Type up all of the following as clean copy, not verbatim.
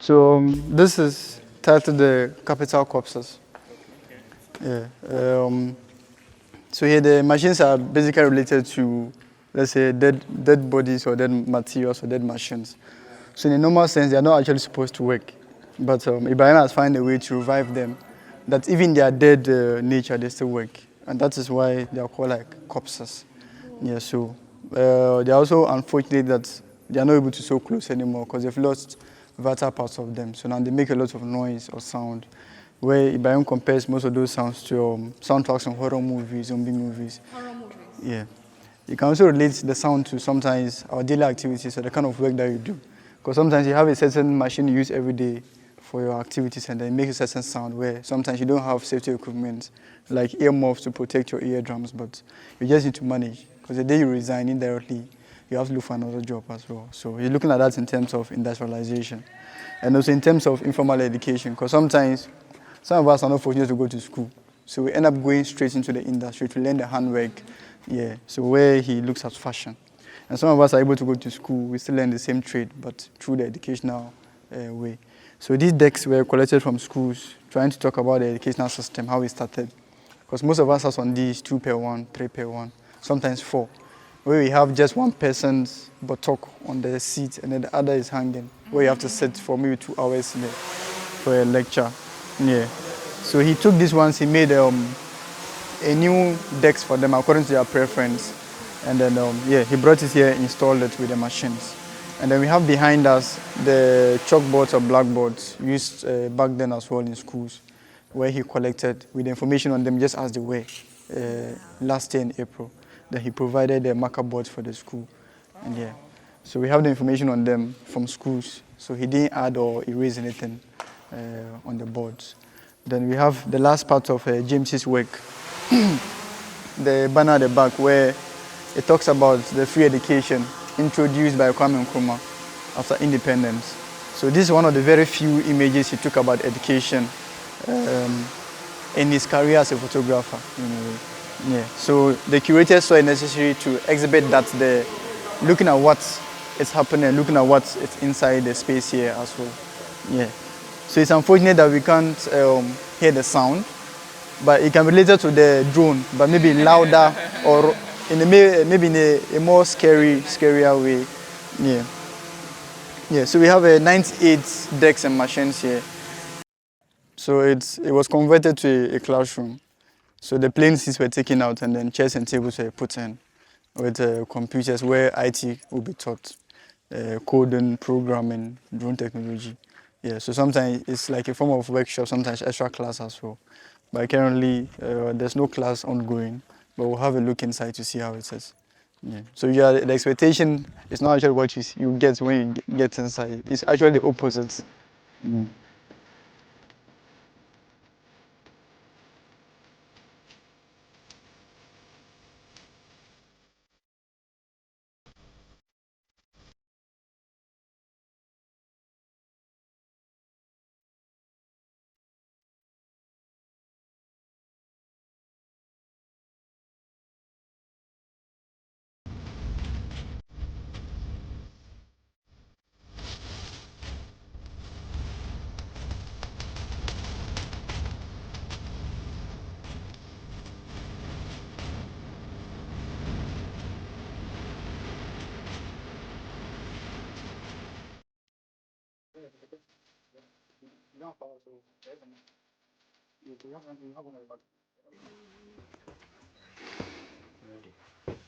So this is titled the capital corpses. Yeah. So here the machines are basically related to, let's say, dead bodies or dead materials or dead machines. So in a normal sense, they are not actually supposed to work. But Ibrahim has found a way to revive them, that even their dead nature, they still work. And that is why they are called like corpses. Yeah, so they're also unfortunate that they are not able to sew clothes anymore because they've lost vital parts of them. So now they make a lot of noise or sound, where Ibrahim compares most of those sounds to soundtracks from horror movies, zombie movies. Horror movies? Yeah. You can also relate the sound to sometimes our daily activities or the kind of work that you do. Because sometimes you have a certain machine you use every day for your activities and then it makes a certain sound where sometimes you don't have safety equipment like earmuffs to protect your eardrums, but you just need to manage. Because the day you resign indirectly, you have to look for another job as well. So you're looking at that in terms of industrialization and also in terms of informal education. Because sometimes some of us are not fortunate to go to school. So we end up going straight into the industry to learn the handwork. Yeah, so where he looks at fashion. And some of us are able to go to school, we still learn the same trade, but through the educational way. So these decks were collected from schools, trying to talk about the educational system, how it started. Because most of us have on these 2 per 1, 3 per 1, sometimes 4, where we have just one person's buttock on the seat and then the other is hanging, where you have to sit for maybe 2 hours for a lecture. Yeah. So he took these ones, he made a new decks for them according to their preference. And then, yeah, he brought it here, installed it with the machines. And then we have behind us the chalkboards or blackboards used back then as well in schools, where he collected with information on them just as they were last year in April. Then he provided the marker boards for the school. And yeah, so we have the information on them from schools. So he didn't add or erase anything on the boards. Then we have the last part of James's work, the banner at the back where it talks about the free education introduced by Kwame Nkrumah after independence. So this is one of the very few images he took about education in his career as a photographer. Yeah. So the curators saw it necessary to exhibit that there, looking at what is happening, looking at what's inside the space here as well. Yeah. So it's unfortunate that we can't hear the sound, but it can be related to the drone, but maybe louder or maybe in a more scarier way. Yeah. Yeah, so we have a 98 decks and machines here. So it was converted to a classroom. So the plain seats were taken out and then chairs and tables were put in with computers where IT will be taught, coding, programming, drone technology. Yeah, so sometimes it's like a form of workshop, sometimes extra class as well. But currently, there's no class ongoing, but we'll have a look inside to see how it is. Yeah. So yeah, the expectation is not actually what you get when you get inside. It's actually the opposite. Mm.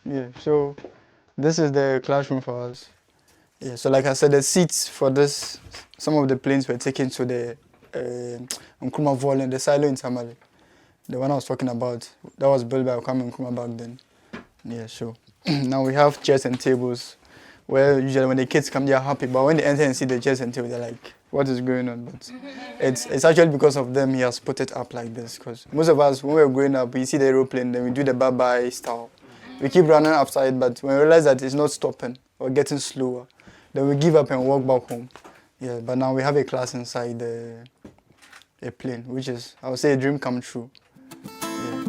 Yeah, so this is the classroom for us. Yeah, so like I said, the seats for this, some of the planes were taken to the Nkrumah Warplane, the silo in Tamale. The one I was talking about, that was built by Kwame Nkrumah back then. Yeah, so now we have chairs and tables where usually when the kids come, they are happy, but when they enter and see the chairs and tables, they're like, what is going on? But it's actually because of them he has put it up like this, because most of us, when we were growing up, we see the aeroplane, then we do the bye-bye style. We keep running after it, but when we realize that it's not stopping or getting slower, then we give up and walk back home. Yeah, but now we have a class inside a plane, which is, I would say, a dream come true. Yeah.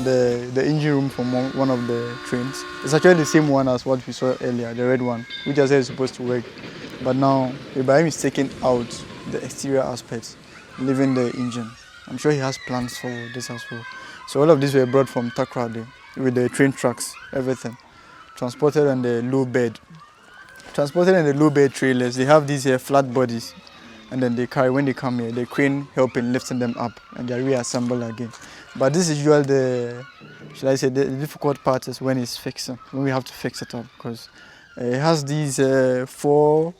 the engine room from one of the trains. It's actually the same one as what we saw earlier, the red one, which I said is supposed to work. But now Ibrahim is taking out the exterior aspects, leaving the engine. I'm sure he has plans for this as well. So all of these were brought from Takrady with the train tracks, everything. Transported on the low bed. Transported in the low bed trailers, they have these flat bodies. And then they carry, when they come here, the crane helping lifting them up and they are reassembled again. But this is usually the, should I say, the difficult part is when it's fixing, when we have to fix it up, because it has these 4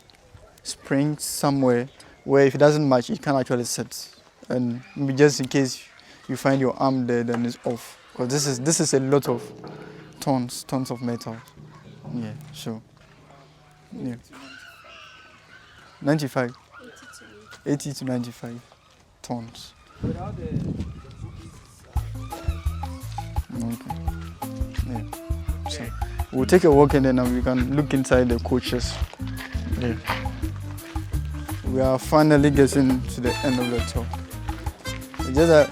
springs somewhere where if it doesn't match, it can actually sit. And maybe just in case you find your arm there, then it's off. Because this is a lot of tons of metal. Yeah, so, yeah. 95. 80 to 95 tons. Okay. Yeah. So we'll take a walk and then we can look inside the coaches. Yeah. We are finally getting to the end of the tour. It's just that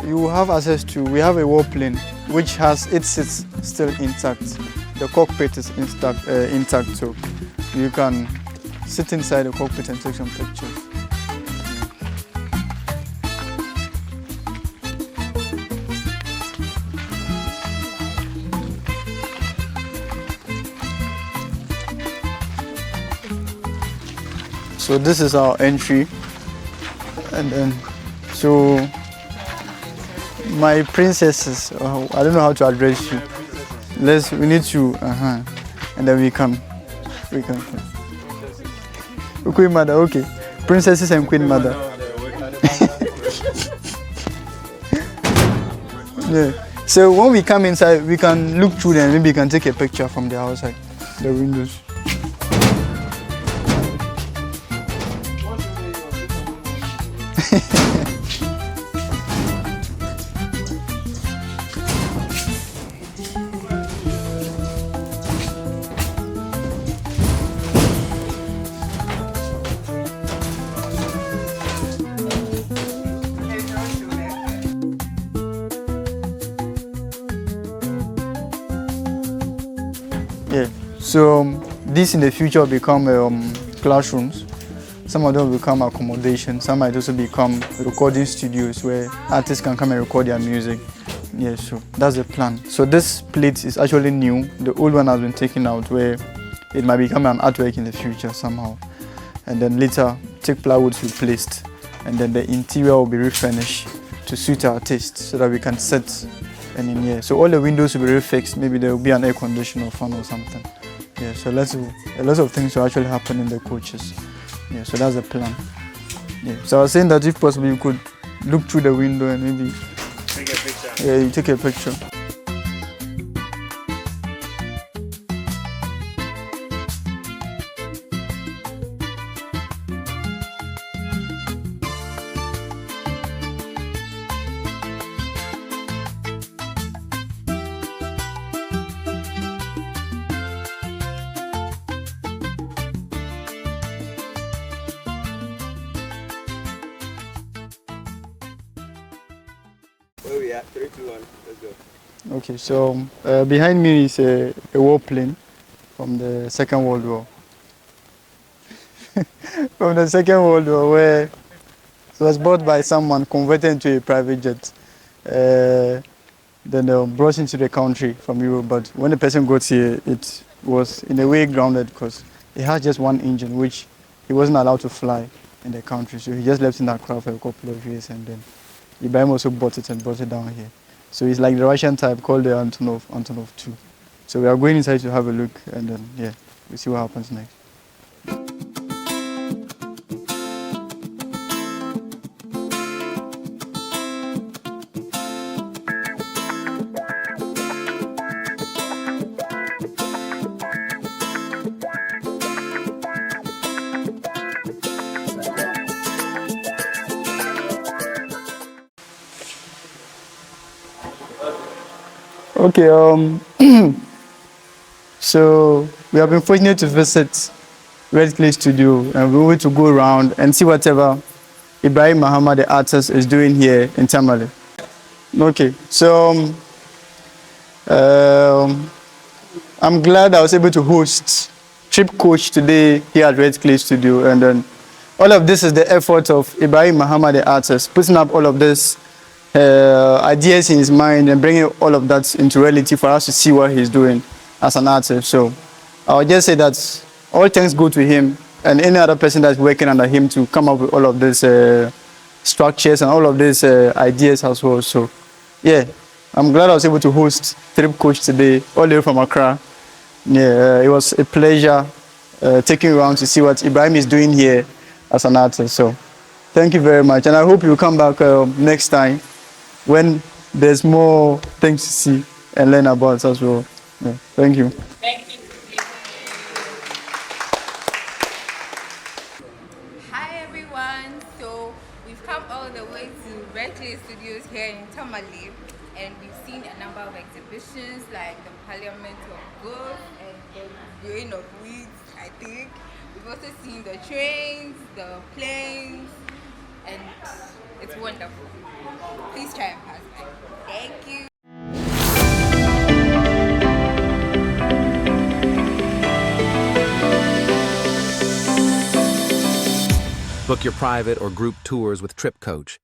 you will have access to, we have a warplane which has its seats still intact. The cockpit is intact, so you can sit inside the cockpit and take some pictures. So this is our entry, and then so my princesses, I don't know how to address you. We need to, and then we can. Queen Mother, okay. Princesses and Queen Mother. Yeah. So when we come inside, we can look through them. Maybe we can take a picture from the outside, the windows. Yeah, so these in the future will become classrooms. Some of them will become accommodation. Some might also become recording studios where artists can come and record their music. Yeah, so that's the plan. So this plate is actually new. The old one has been taken out where it might become an artwork in the future somehow. And then later, take plywood replaced. And then the interior will be refurnished to suit our taste so that we can set and in here. So all the windows will be refixed. Maybe there will be an air conditioner or fan or something. Yeah, so a lot of things will actually happen in the coaches. Yeah, so that's the plan. Yeah, so I was saying that if possible you could look through the window and maybe take a picture. Yeah, you take a picture. Where we at? 3, 2, 1, let's go. Okay, so behind me is a warplane from the Second World War. From the Second World War, where it was bought by someone, converted into a private jet, then brought into the country from Europe. But when the person got here, it was in a way grounded because it had just one engine, which he wasn't allowed to fly in the country. So he just left in that craft for a couple of years, and then Ibrahim also bought it and brought it down here. So it's like the Russian type called the Antonov 2. So we are going inside to have a look, and then yeah, we'll see what happens next. Okay, so we have been fortunate to visit Red Clay Studio, and we want to go around and see whatever Ibrahim Mahama, the artist, is doing here in Tamale. Okay, so I'm glad I was able to host Tripkoach today here at Red Clay Studio, and then all of this is the effort of Ibrahim Mahama, the artist, putting up all of this ideas in his mind and bringing all of that into reality for us to see what he's doing as an artist. So I'll just say that all thanks go to him and any other person that's working under him to come up with all of these structures and all of these ideas as well. So yeah, I'm glad I was able to host Tripkoach today, all the way from Accra. Yeah, it was a pleasure taking you around to see what Ibrahim is doing here as an artist. So thank you very much, and I hope you come back next time when there's more things to see and learn about as well. Yeah, thank you. Thank you. Hi everyone. So we've come all the way to Red Clay Studios here in Tamale, and we've seen a number of exhibitions like the Parliament of Goods and the Grain of Wheat, I think. We've also seen the trains, the planes, and it's wonderful. Please try and pass by. Thank you. Book your private or group tours with Tripkoach.